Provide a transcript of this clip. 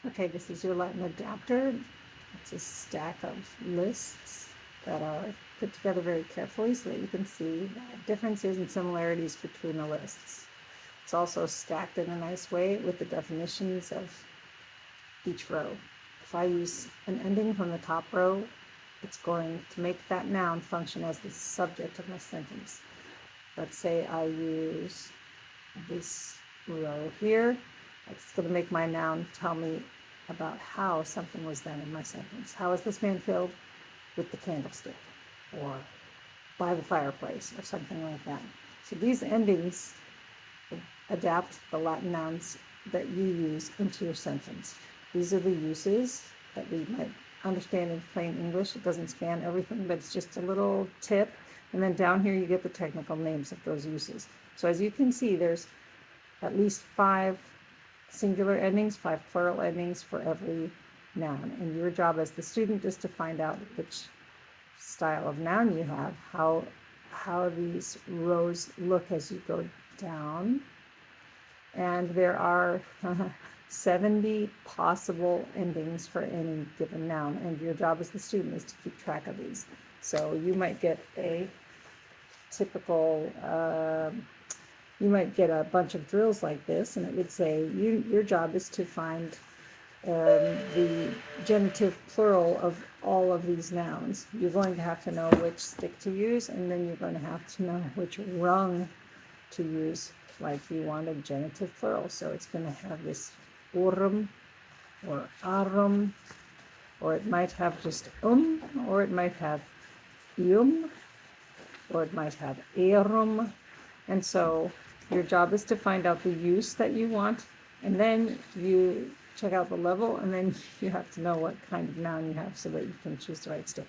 Okay, this is your Latin adapter. It's a stack of lists that are put together very carefully so that you can see differences and similarities between the lists. It's also stacked in a nice way with the definitions of each row. If I use an ending from the top row, it's going to make that noun function as the subject of my sentence. Let's say I use this row here. It's going to make my noun tell me about how something was done in my sentence. How is this man filled? With the candlestick, or by the fireplace, or something like that. So these endings adapt the Latin nouns that you use into your sentence. These are the uses that we might understand in plain English. It doesn't span everything, but it's just a little tip. And then down here you get the technical names of those uses. So as you can see, there's at least 5 singular endings, 5 plural endings for every noun. And your job as the student is to find out which style of noun you have, how these rows look as you go down. And there are 70 possible endings for any given noun, and your job as the student is to keep track of these. So you might get a typical, you might get a bunch of drills like this, and it would say your job is to find the genitive plural of all of these nouns. You're going to have to know which stick to use, and then you're going to have to know which rung to use. Like you want a genitive plural, so it's going to have this urum or arum, or it might have just or it might have or it might have erum. And so your job is to find out the use that you want, and then you check out the level, and then you have to know what kind of noun you have so that you can choose the right stick.